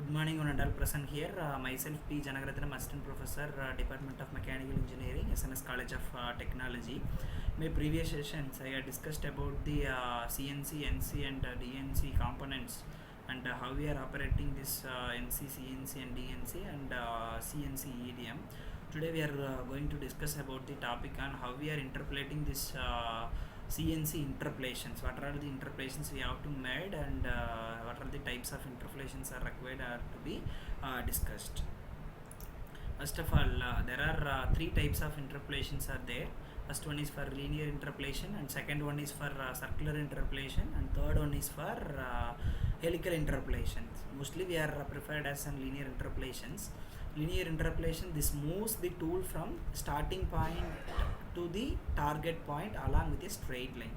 Good morning, on all present here. Myself P. Janagaratnam, Assistant Professor, Department of Mechanical Engineering, SNS College of Technology. In my previous sessions, I had discussed about the CNC, NC, and DNC components and how we are operating this NC, CNC, and DNC and CNC EDM. Today, we are going to discuss about the topic on how we are interpolating this. CNC interpolations. What are the interpolations we have to made, and what are the types of interpolations are required to be discussed. First of all, there are three types of interpolations are there. First one is for linear interpolation, and second one is for circular interpolation, and third one is for helical interpolations. Mostly we are preferred as some linear interpolations. Linear interpolation, this moves the tool from starting point to the target point along with a straight line.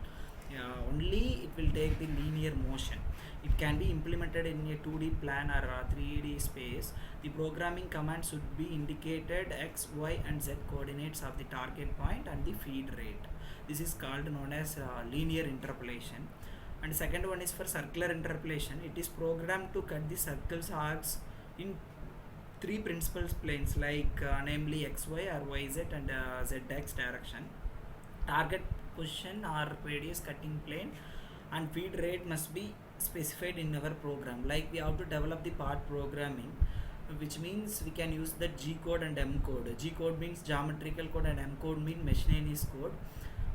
Only it will take the linear motion. It can be implemented in a 2D plan or 3D space. The programming command should be indicated x, y and z coordinates of the target point and the feed rate. This is called known as linear interpolation. And second one is for circular interpolation. It is programmed to cut the circles arcs in three principal planes like namely xy or yz and zx direction. Target position or radius cutting plane and feed rate must be specified in our program. Like we have to develop the part programming, which means we can use the G code and M code. G code means geometrical code and M code means miscellaneous code.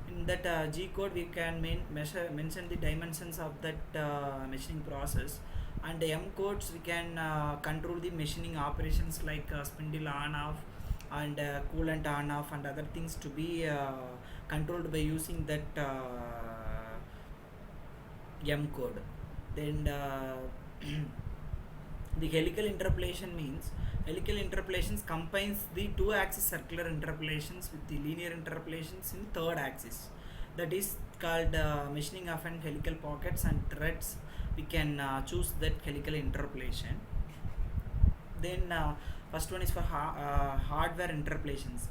In that G code we can mention the dimensions of that machining process, and the M codes we can control the machining operations like spindle on off and coolant on off and other things to be controlled by using that M code. Then the helical interpolation means helical interpolations combines the two axis circular interpolations with the linear interpolations in third axis. That is called machining of an helical pockets and threads. We can choose that helical interpolation. Then first one is for hardware interpolations.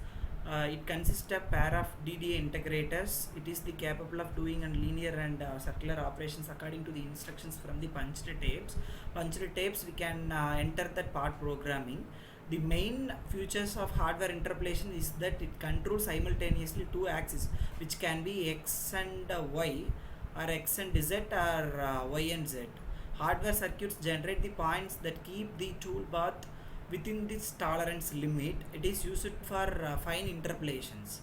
It consists of pair of DDA integrators. It is the capable of doing and linear and circular operations according to the instructions from the punched tapes. Punched tapes we can enter that part programming. The main features of hardware interpolation is that it controls simultaneously two axes, which can be x and y, or x and z, or y and z. Hardware circuits generate the points that keep the tool path within this tolerance limit. It is used for fine interpolations.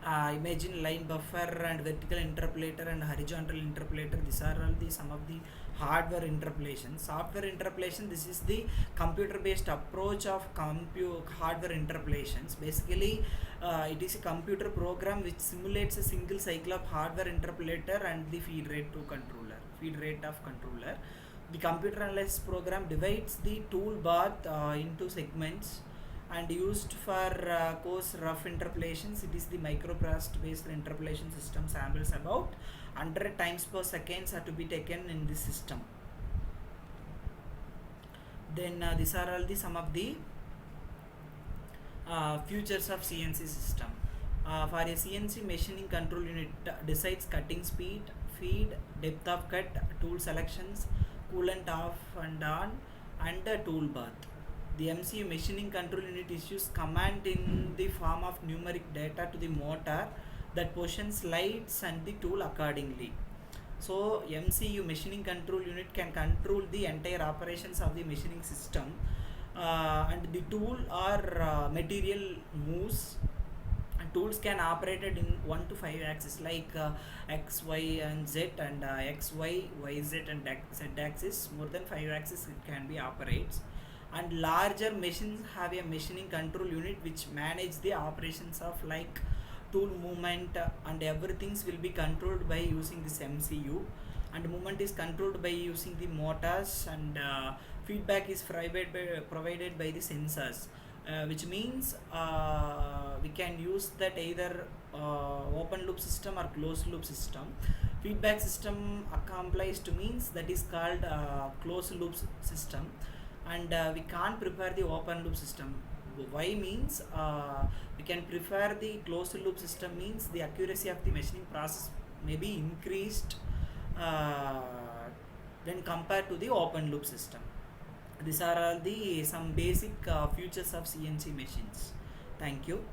Imagine line buffer and vertical interpolator and horizontal interpolator. These are all the some of the hardware interpolation. Software interpolation, this is the computer based approach of hardware interpolations. Basically it is a computer program which simulates a single cycle of hardware interpolator and the feed rate of controller. The computer analysis program divides the tool path into segments and used for coarse rough interpolations. It is the microprocessor based interpolation system. Samples about 100 times per seconds are to be taken in this system. Then these are all the some of the features of CNC system. For a CNC machining control unit decides cutting speed, feed, depth of cut, tool selections, coolant off and on, and the tool path. The MCU machining control unit issues command in the form of numeric data to the motor that positions lights and the tool accordingly. So MCU machining control unit can control the entire operations of the machining system, and the tool or material moves. And tools can operate in 1 to 5 axes like x, y and z, and x, y, y, z and z axis. More than 5 axes it can be operates. And larger machines have a machining control unit which manage the operations of like tool movement and everything will be controlled by using this MCU, and movement is controlled by using the motors, and feedback is provided by the sensors, which means we can use that either open loop system or closed loop system. Feedback system accomplished means that is called closed loop system, and we can't prepare the open loop system. Why means we can prefer the closed loop system means the accuracy of the machining process may be increased when compared to the open loop system. These are all the some basic features of CNC machines. Thank you.